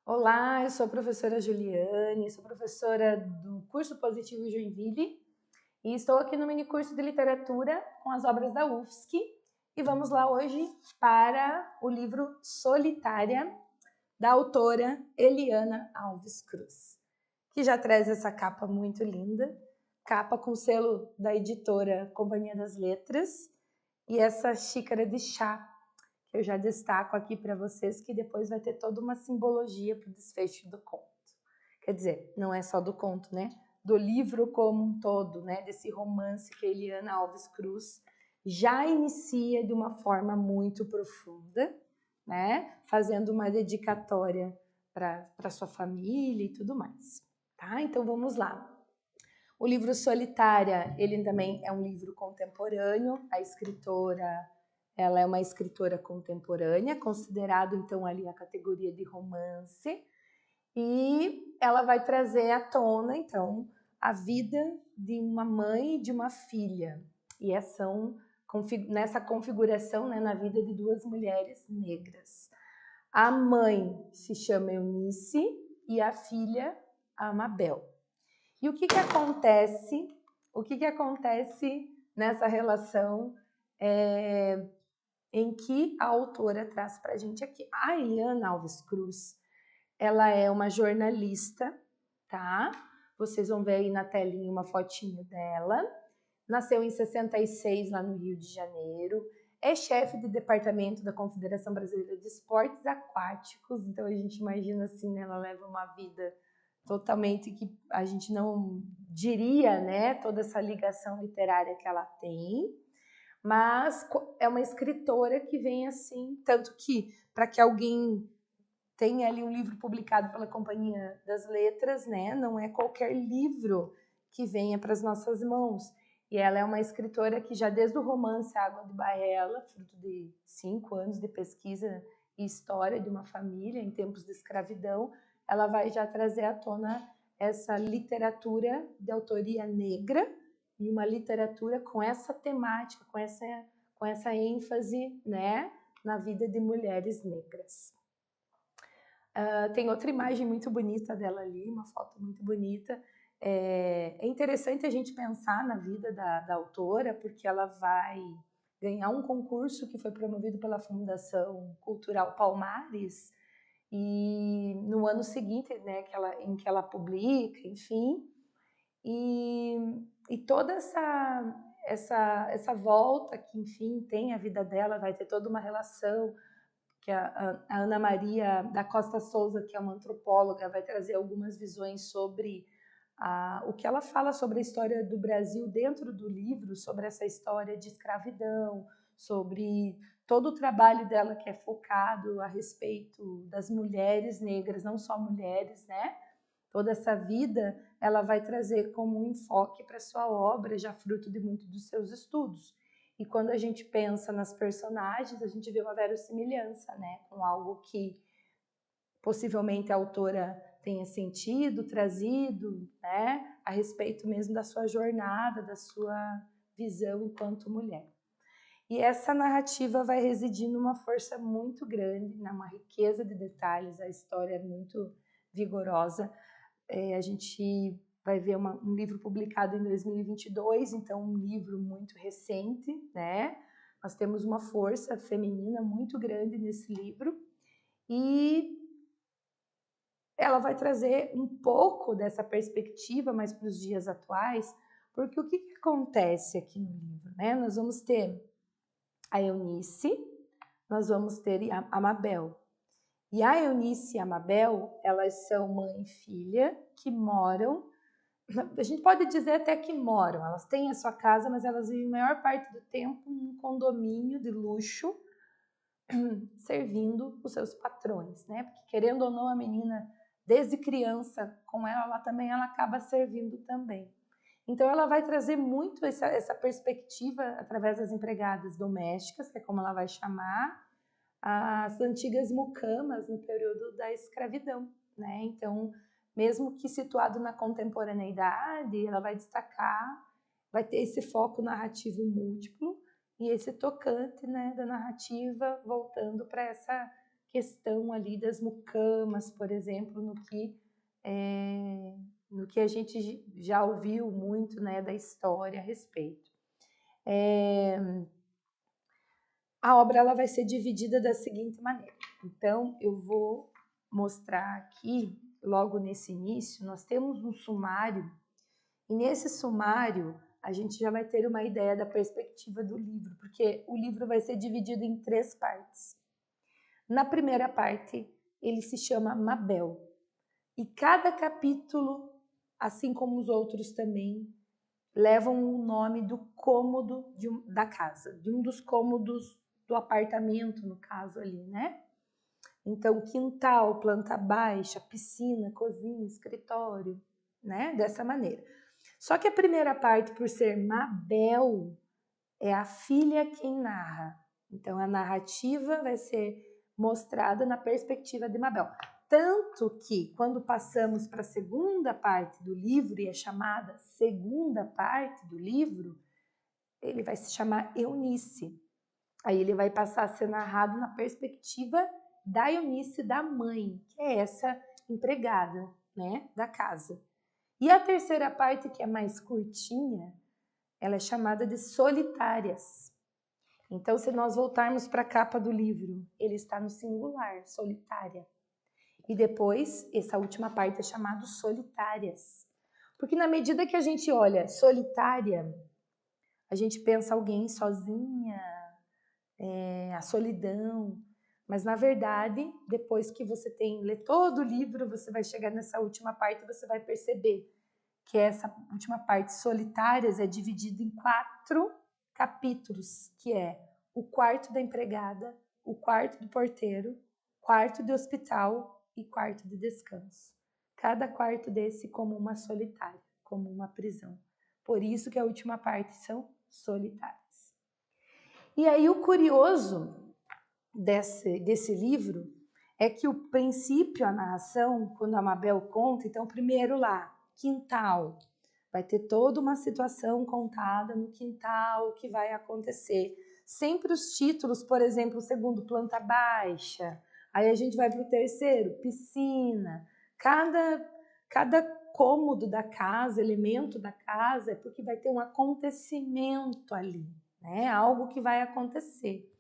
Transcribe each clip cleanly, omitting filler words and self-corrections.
Olá, eu sou a professora Juliane, sou professora do curso Positivo Joinville e estou aqui no minicurso de literatura com as obras da UFSC e vamos lá hoje para o livro Solitária, da autora Eliana Alves Cruz, que já traz essa capa muito linda, capa com selo da editora Companhia das Letras e essa xícara de chá que eu já destaco aqui para vocês, que depois vai ter toda uma simbologia para o desfecho do conto. Quer dizer, não é só do conto, né? Do livro como um todo, né? Desse romance que a Eliana Alves Cruz já inicia de uma forma muito profunda, né? Fazendo uma dedicatória para sua família e tudo mais, tá? Então vamos lá. O livro Solitária, ele também é um livro contemporâneo. A escritora, ela é uma escritora contemporânea, considerado então ali a categoria de romance, e ela vai trazer à tona então a vida de uma mãe e de uma filha. E nessa configuração, né, na vida de duas mulheres negras. A mãe se chama Eunice e a filha Amabel. E o que acontece? O que acontece nessa relação em que a autora traz para a gente aqui? A Eliana Alves Cruz, ela é uma jornalista, tá? Vocês vão ver aí na telinha uma fotinho dela. Nasceu em 66 lá no Rio de Janeiro. É chefe de departamento da Confederação Brasileira de Esportes Aquáticos. Então a gente imagina assim, né? Ela leva uma vida totalmente que a gente não diria, né, toda essa ligação literária que ela tem, mas é uma escritora que vem assim, tanto que para que alguém tenha ali um livro publicado pela Companhia das Letras, né, não é qualquer livro que venha para as nossas mãos. E ela é uma escritora que já desde o romance Água de Barrela, fruto de 5 anos de pesquisa e história de uma família em tempos de escravidão, ela vai já trazer à tona essa literatura de autoria negra e uma literatura com essa temática, com essa ênfase, né, na vida de mulheres negras. Tem outra imagem muito bonita dela ali, uma foto muito bonita. É interessante a gente pensar na vida da autora, porque ela vai ganhar um concurso que foi promovido pela Fundação Cultural Palmares, e no ano seguinte, né, em que ela publica, enfim, e toda essa volta que, enfim, tem a vida dela, vai ter toda uma relação que a Ana Maria da Costa Souza, que é uma antropóloga, vai trazer algumas visões sobre o que ela fala sobre a história do Brasil dentro do livro, sobre essa história de escravidão, sobre todo o trabalho dela que é focado a respeito das mulheres negras, não só mulheres, né? Toda essa vida ela vai trazer como um enfoque para sua obra, já fruto de muito dos seus estudos. E quando a gente pensa nas personagens, a gente vê uma verossimilhança, né, com algo que possivelmente a autora tenha sentido, trazido, né, a respeito mesmo da sua jornada, da sua visão enquanto mulher. E essa narrativa vai residir numa força muito grande, numa riqueza de detalhes, a história é muito vigorosa. A gente vai ver um livro publicado em 2022, então um livro muito recente, né? Nós temos uma força feminina muito grande nesse livro e ela vai trazer um pouco dessa perspectiva mais para os dias atuais, porque o que acontece aqui no livro, né? Nós vamos ter a Eunice, nós vamos ter a Amabel. E a Eunice e a Amabel, elas são mãe e filha que moram, a gente pode dizer até que moram, elas têm a sua casa, mas elas vivem a maior parte do tempo num condomínio de luxo, servindo os seus patrões, né? Porque querendo ou não, a menina, desde criança, com ela também, ela acaba servindo também. Então ela vai trazer muito essa perspectiva através das empregadas domésticas, que é como ela vai chamar, as antigas mucamas no período da escravidão, né? Então, mesmo que situado na contemporaneidade, ela vai destacar, vai ter esse foco narrativo múltiplo e esse tocante, né, da narrativa voltando para essa questão ali das mucamas, por exemplo, no que a gente já ouviu muito, né, da história a respeito. A obra ela vai ser dividida da seguinte maneira. Então, eu vou mostrar aqui, logo nesse início, nós temos um sumário, e nesse sumário a gente já vai ter uma ideia da perspectiva do livro, porque o livro vai ser dividido em 3 partes. Na primeira parte, ele se chama Mabel, e cada capítulo, assim como os outros também, levam o nome do cômodo da casa, de um dos cômodos do apartamento, no caso ali, né? Então, quintal, planta baixa, piscina, cozinha, escritório, né? Dessa maneira. Só que a primeira parte, por ser Mabel, é a filha quem narra. Então, a narrativa vai ser mostrada na perspectiva de Mabel. Tanto que, quando passamos para a segunda parte do livro, e é chamada segunda parte do livro, ele vai se chamar Eunice. Aí ele vai passar a ser narrado na perspectiva da Eunice, da mãe, que é essa empregada, né, da casa. E a terceira parte, que é mais curtinha, ela é chamada de Solitárias. Então, se nós voltarmos para a capa do livro, ele está no singular, solitária. E depois, essa última parte é chamada Solitárias. Porque na medida que a gente olha solitária, a gente pensa alguém sozinha, a solidão. Mas, na verdade, depois que você lê todo o livro, você vai chegar nessa última parte e você vai perceber que essa última parte, Solitárias, é dividida em 4 capítulos, que é o quarto da empregada, o quarto do porteiro, quarto de hospital e quarto de descanso. Cada quarto desse como uma solitária, como uma prisão. Por isso que a última parte são solitárias. E aí o curioso desse livro é que o princípio, a narração, quando a Mabel conta, então primeiro lá, quintal, vai ter toda uma situação contada no quintal, o que vai acontecer. Sempre os títulos, por exemplo, o segundo, planta baixa, aí a gente vai para o terceiro, piscina. Cada cômodo da casa, elemento da casa, é porque vai ter um acontecimento ali, né? Algo que vai acontecer.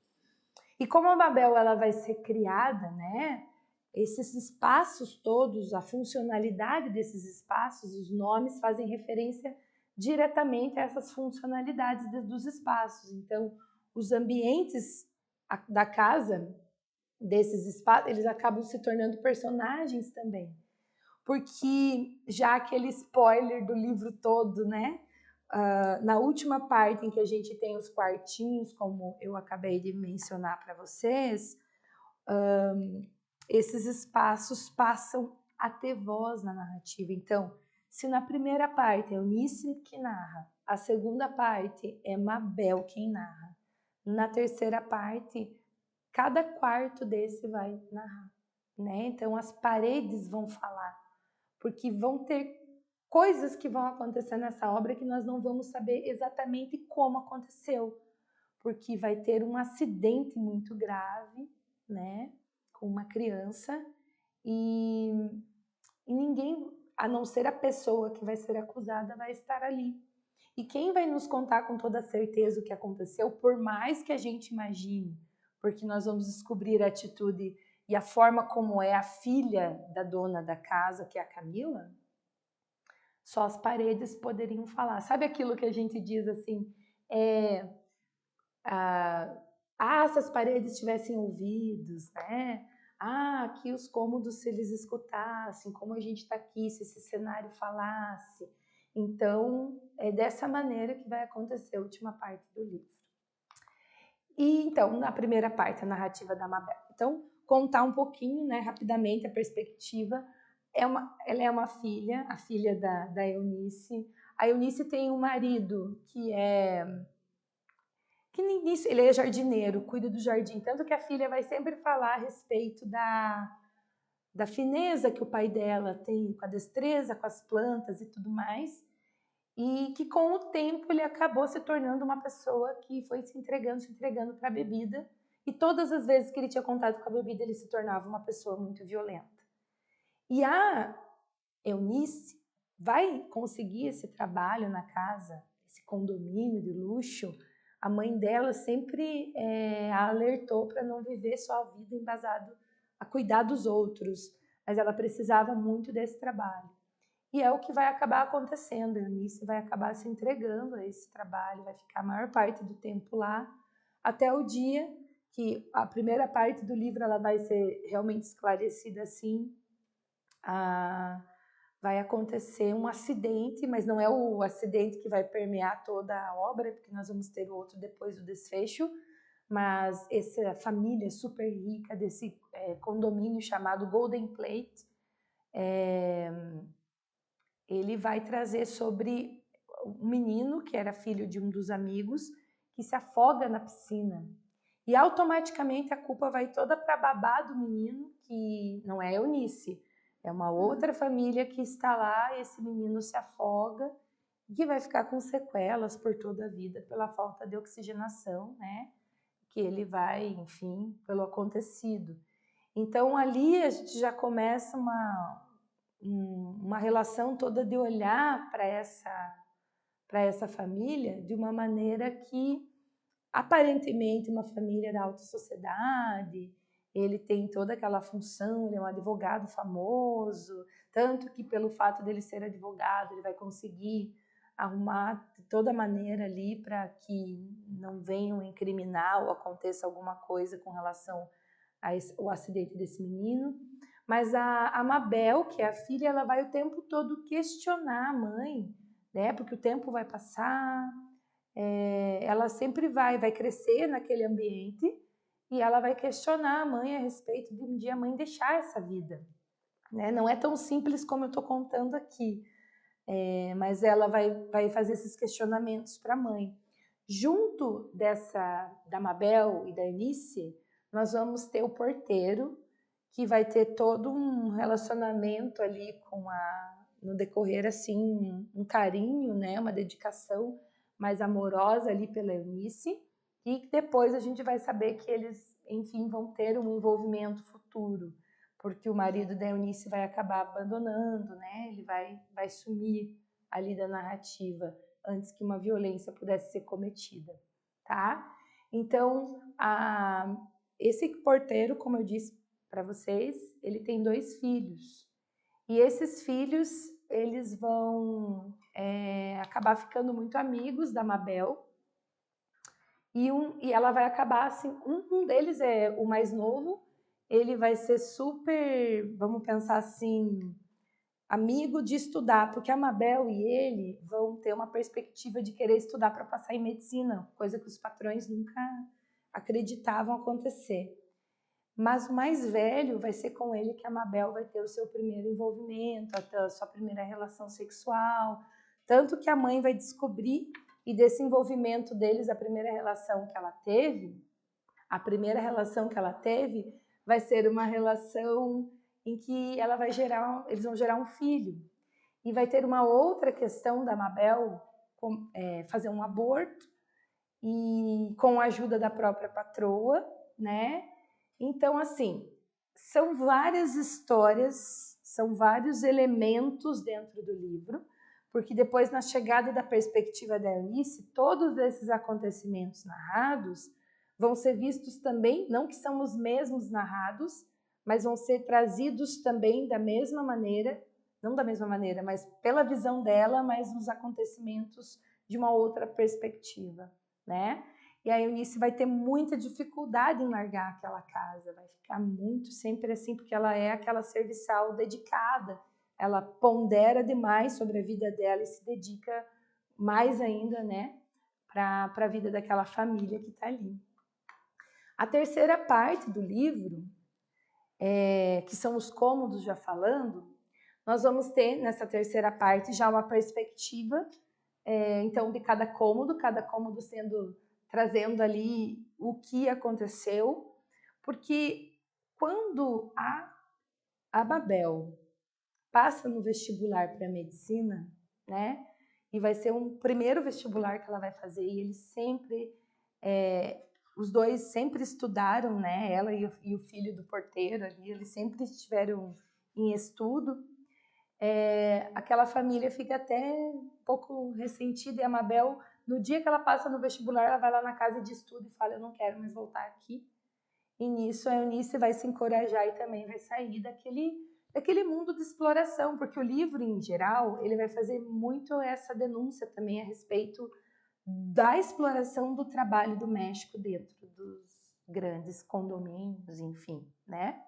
E como a Mabel ela vai ser criada, né? Esses espaços todos, a funcionalidade desses espaços, os nomes fazem referência diretamente a essas funcionalidades dos espaços. Então, os ambientes da casa, desses espaços, eles acabam se tornando personagens também. Porque já aquele spoiler do livro todo, né? Na última parte em que a gente tem os quartinhos, como eu acabei de mencionar para vocês, esses espaços passam a ter voz na narrativa. Então, se na primeira parte é Eunice que narra, a segunda parte é Mabel quem narra, na terceira parte, cada quarto desse vai narrar, né? Então, as paredes vão falar, porque vão ter coisas que vão acontecer nessa obra que nós não vamos saber exatamente como aconteceu, porque vai ter um acidente muito grave, né, com uma criança e ninguém, a não ser a pessoa que vai ser acusada, vai estar ali. E quem vai nos contar com toda certeza o que aconteceu, por mais que a gente imagine, porque nós vamos descobrir a atitude e a forma como é a filha da dona da casa, que é a Camila, só as paredes poderiam falar. Sabe aquilo que a gente diz assim, se as paredes tivessem ouvidos, né? Que os cômodos, se eles escutassem, como a gente está aqui, se esse cenário falasse. Então, é dessa maneira que vai acontecer a última parte do livro. E então, na primeira parte, a narrativa da Mabel. Então, contar um pouquinho, né, rapidamente a perspectiva. Ela é uma filha, a filha da Eunice. A Eunice tem um marido que no início ele é jardineiro, cuida do jardim, tanto que a filha vai sempre falar a respeito da fineza que o pai dela tem, com a destreza, com as plantas e tudo mais, e que com o tempo ele acabou se tornando uma pessoa que foi se entregando para a bebida e todas as vezes que ele tinha contato com a bebida, ele se tornava uma pessoa muito violenta. E a Eunice vai conseguir esse trabalho na casa, esse condomínio de luxo. A mãe dela sempre a alertou para não viver só a vida embasado a cuidar dos outros, mas ela precisava muito desse trabalho. E é o que vai acabar acontecendo. A Eunice vai acabar se entregando a esse trabalho, vai ficar a maior parte do tempo lá, até o dia que a primeira parte do livro ela vai ser realmente esclarecida assim. Vai acontecer um acidente, mas não é o acidente que vai permear toda a obra, porque nós vamos ter outro depois do desfecho, mas essa família super rica desse condomínio chamado Golden Plate, ele vai trazer sobre um menino que era filho de um dos amigos que se afoga na piscina. E automaticamente a culpa vai toda para a babá do menino, que não é Eunice, é uma outra família que está lá, e esse menino se afoga e que vai ficar com sequelas por toda a vida pela falta de oxigenação, né? Que ele vai, enfim, pelo acontecido. Então ali a gente já começa uma relação toda de olhar para essa família de uma maneira que aparentemente uma família da alta sociedade, ele tem toda aquela função, ele é um advogado famoso, tanto que pelo fato dele ser advogado, ele vai conseguir arrumar de toda maneira ali para que não venham incriminar ou aconteça alguma coisa com relação ao acidente desse menino. Mas a Mabel, que é a filha, ela vai o tempo todo questionar a mãe, né? Porque o tempo vai passar, ela sempre vai crescer naquele ambiente e ela vai questionar a mãe a respeito de um dia a mãe deixar essa vida, né? Não é tão simples como eu estou contando aqui, mas ela vai fazer esses questionamentos para a mãe. Junto da Mabel e da Eunice, nós vamos ter o porteiro, que vai ter todo um relacionamento ali no decorrer assim, um carinho, né, uma dedicação mais amorosa ali pela Eunice, e depois a gente vai saber que eles, enfim, vão ter um envolvimento futuro, porque o marido da Eunice vai acabar abandonando, né, ele vai sumir ali da narrativa antes que uma violência pudesse ser cometida, tá? Então, esse porteiro, como eu disse para vocês, ele tem 2 filhos. E esses filhos, eles vão acabar ficando muito amigos da Mabel. E ela vai acabar assim, um deles é o mais novo, ele vai ser super, vamos pensar assim, amigo de estudar, porque a Mabel e ele vão ter uma perspectiva de querer estudar para passar em medicina, coisa que os patrões nunca acreditavam acontecer. Mas o mais velho vai ser com ele que a Mabel vai ter o seu primeiro envolvimento, a sua primeira relação sexual. Tanto que a mãe vai descobrir, e desse envolvimento deles, a primeira relação que ela teve vai ser uma relação em que eles vão gerar um filho. E vai ter uma outra questão da Mabel fazer um aborto, e com a ajuda da própria patroa, né? Então, assim, são várias histórias, são vários elementos dentro do livro, porque depois, na chegada da perspectiva da Eunice, todos esses acontecimentos narrados vão ser vistos também, não que são os mesmos narrados, mas vão ser trazidos também da mesma maneira, não da mesma maneira, mas pela visão dela, mas nos acontecimentos de uma outra perspectiva, né? E a Eunice vai ter muita dificuldade em largar aquela casa, vai ficar muito sempre assim, porque ela é aquela serviçal dedicada, ela pondera demais sobre a vida dela e se dedica mais ainda, né, para a vida daquela família que está ali. A terceira parte do livro, que são os cômodos já falando, nós vamos ter nessa terceira parte já uma perspectiva, então, de cada cômodo trazendo ali o que aconteceu, porque quando a Mabel passa no vestibular para medicina, né, e vai ser um primeiro vestibular que ela vai fazer, e eles sempre os dois sempre estudaram, né? Ela e o filho do porteiro ali, eles sempre estiveram em estudo. Aquela família fica até um pouco ressentida, e a Mabel, no dia que ela passa no vestibular, ela vai lá na casa de estudo e fala: eu não quero mais voltar aqui. E nisso a Eunice vai se encorajar e também vai sair daquele mundo de exploração, porque o livro, em geral, ele vai fazer muito essa denúncia também a respeito da exploração do trabalho doméstico dentro dos grandes condomínios, enfim, né?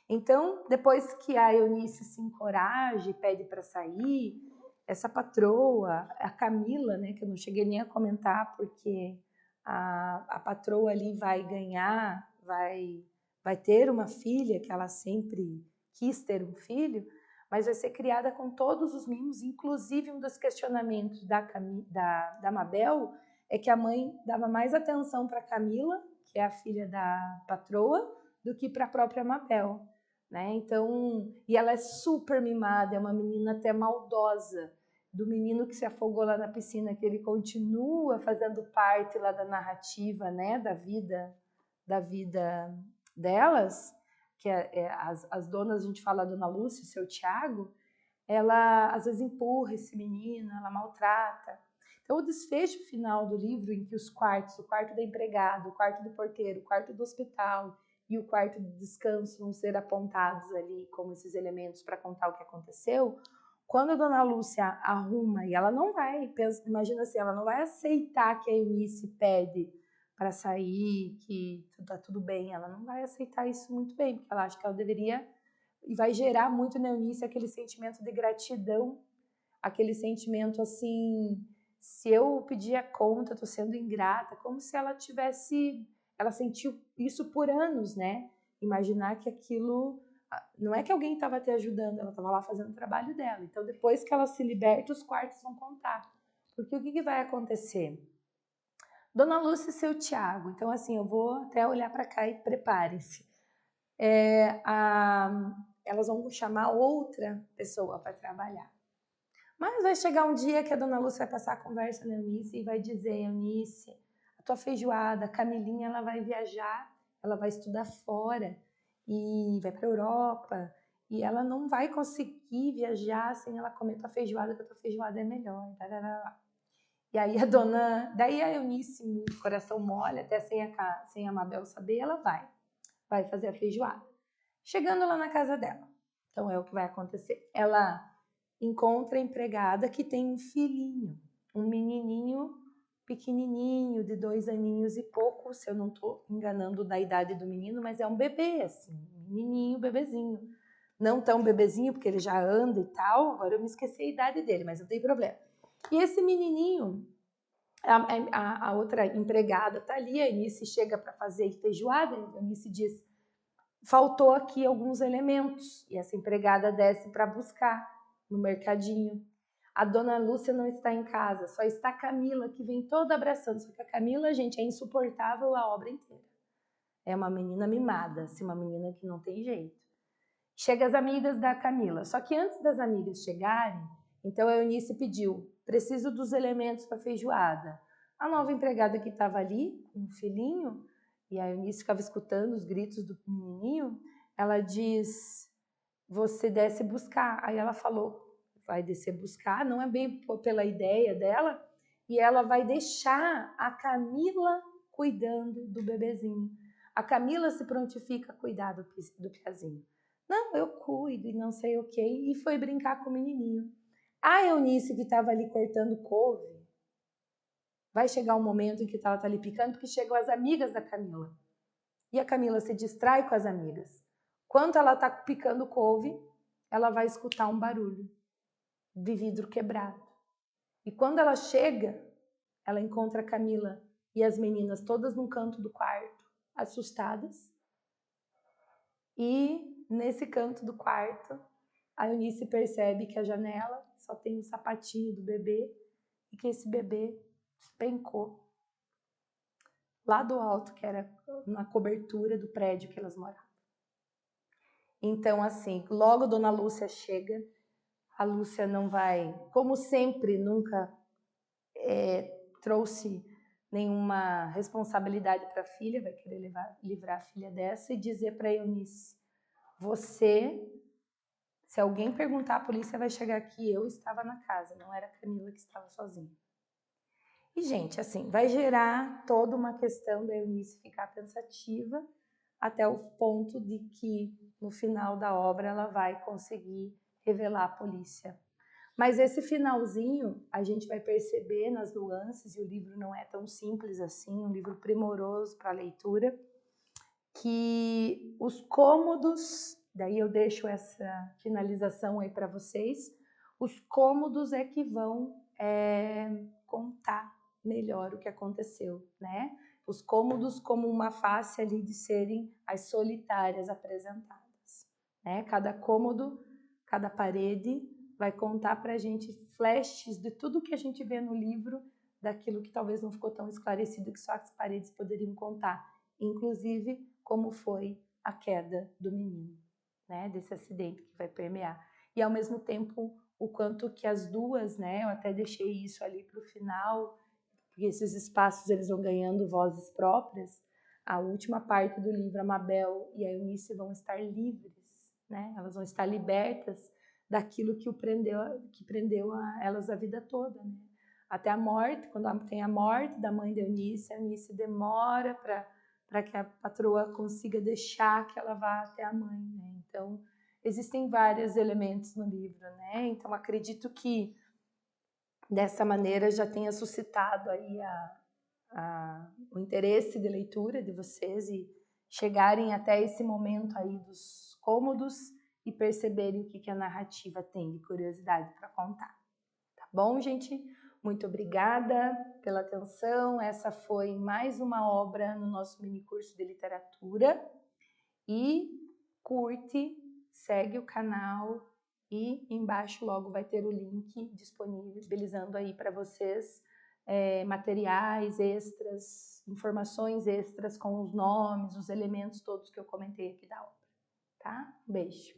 Então, depois que a Eunice se encoraja e pede para sair, essa patroa, a Camila, né, que eu não cheguei nem a comentar, porque a patroa ali vai ganhar, vai ter uma filha, que ela sempre quis ter um filho, mas vai ser criada com todos os mimos, inclusive um dos questionamentos da Mabel é que a mãe dava mais atenção para Camila, que é a filha da patroa, do que para a própria Mabel, né? Então, e ela é super mimada, é uma menina até maldosa, do menino que se afogou lá na piscina, que ele continua fazendo parte lá da narrativa, né, da vida delas, que as donas, a gente fala, a dona Lúcia, o seu Tiago, ela às vezes empurra esse menino, ela maltrata. Então, o desfecho final do livro, em que os quartos, o quarto da empregada, o quarto do porteiro, o quarto do hospital e o quarto de descanso vão ser apontados ali como esses elementos para contar o que aconteceu, quando a dona Lúcia arruma, e ela não vai, imagina assim, ela não vai aceitar que a Eunice pede para sair, que tá tudo bem, ela não vai aceitar isso muito bem, porque ela acha que ela deveria, e vai gerar muito na Eunice aquele sentimento de gratidão, aquele sentimento assim, se eu pedir a conta, tô sendo ingrata, como se ela sentiu isso por anos, né? Imaginar que aquilo, não é que alguém estava te ajudando, ela estava lá fazendo o trabalho dela. Então, depois que ela se liberta, os quartos vão contar. Porque o que vai acontecer? Dona Lúcia e seu Tiago. Então, assim, eu vou até olhar para cá e preparem-se. Elas vão chamar outra pessoa para trabalhar. Mas vai chegar um dia que a dona Lúcia vai passar a conversa na Eunice e vai dizer: Eunice, a tua feijoada, a Camilinha, ela vai viajar, ela vai estudar fora e vai para a Europa e ela não vai conseguir viajar sem ela comer tua feijoada, porque a tua feijoada é melhor. E aí daí a Eunice, o coração mole, até sem a Mabel saber, ela vai fazer a feijoada. Chegando lá na casa dela, então é o que vai acontecer. Ela encontra a empregada que tem um filhinho, um menininho pequenininho, de 2 aninhos e pouco, se eu não estou enganando da idade do menino, mas é um bebê, assim, um menininho, bebezinho. Não tão bebezinho, porque ele já anda e tal, agora eu me esqueci a idade dele, mas não tem problema. E esse menininho, a outra empregada tá ali, a Eunice chega para fazer feijoada, a Eunice diz: faltou aqui alguns elementos, e essa empregada desce para buscar no mercadinho. A dona Lúcia não está em casa, só está a Camila, que vem toda abraçando. Só que a Camila, gente, é insuportável a obra inteira. É uma menina mimada, assim, uma menina que não tem jeito. Chega as amigas da Camila. Só que antes das amigas chegarem, então a Eunice pediu: preciso dos elementos para a feijoada. A nova empregada que estava ali, com o filhinho, e a Eunice ficava escutando os gritos do menininho, ela diz: você desce buscar. Aí ela falou: vai descer buscar, não é bem pela ideia dela, e ela vai deixar a Camila cuidando do bebezinho. A Camila se prontifica a cuidar do piazinho. Não, eu cuido e não sei o que, e foi brincar com o menininho. A Eunice, que estava ali cortando couve, vai chegar um momento em que ela está ali picando, porque chegam as amigas da Camila. E a Camila se distrai com as amigas. Quando ela está picando couve, ela vai escutar um barulho de vidro quebrado. E quando ela chega, ela encontra a Camila e as meninas todas num canto do quarto, assustadas. E nesse canto do quarto, a Eunice percebe que a janela só tem um sapatinho do bebê e que esse bebê despencou lá do alto, que era na cobertura do prédio que elas moravam. Então, assim, logo Dona Lúcia chega, a Lúcia não vai, como sempre, nunca trouxe nenhuma responsabilidade para a filha, vai querer livrar a filha dessa e dizer para Eunice, se alguém perguntar, a polícia vai chegar aqui, eu estava na casa, não era a Camila que estava sozinha. E, gente, assim, vai gerar toda uma questão da Eunice ficar pensativa até o ponto de que, no final da obra, ela vai conseguir revelar a polícia. Mas esse finalzinho, a gente vai perceber nas nuances, e o livro não é tão simples assim, um livro primoroso para a leitura, que os cômodos, daí eu deixo essa finalização aí para vocês, os cômodos é que vão contar melhor o que aconteceu, né? Os cômodos como uma face ali de serem as solitárias apresentadas, né? Cada cômodo, cada parede vai contar para a gente flashes de tudo que a gente vê no livro, daquilo que talvez não ficou tão esclarecido que só as paredes poderiam contar, inclusive como foi a queda do menino, né? Desse acidente que vai permear. E ao mesmo tempo o quanto que as duas, né? Eu até deixei isso ali para o final, porque esses espaços eles vão ganhando vozes próprias. A última parte do livro, a Mabel e a Eunice vão estar livres, né? Elas vão estar libertas daquilo que prendeu elas a vida toda, né? Até a morte, quando tem a morte da mãe da Eunice, a Eunice demora para que a patroa consiga deixar que ela vá até a mãe, né? Então, existem vários elementos no livro, né? Então, acredito que dessa maneira já tenha suscitado aí o interesse de leitura de vocês e chegarem até esse momento aí dos cômodos e perceberem o que a narrativa tem de curiosidade para contar. Tá bom, gente? Muito obrigada pela atenção. Essa foi mais uma obra no nosso mini curso de literatura. E curte, segue o canal e embaixo logo vai ter o link disponibilizando aí para vocês materiais extras, informações extras com os nomes, os elementos todos que eu comentei aqui da obra, tá? Beijo!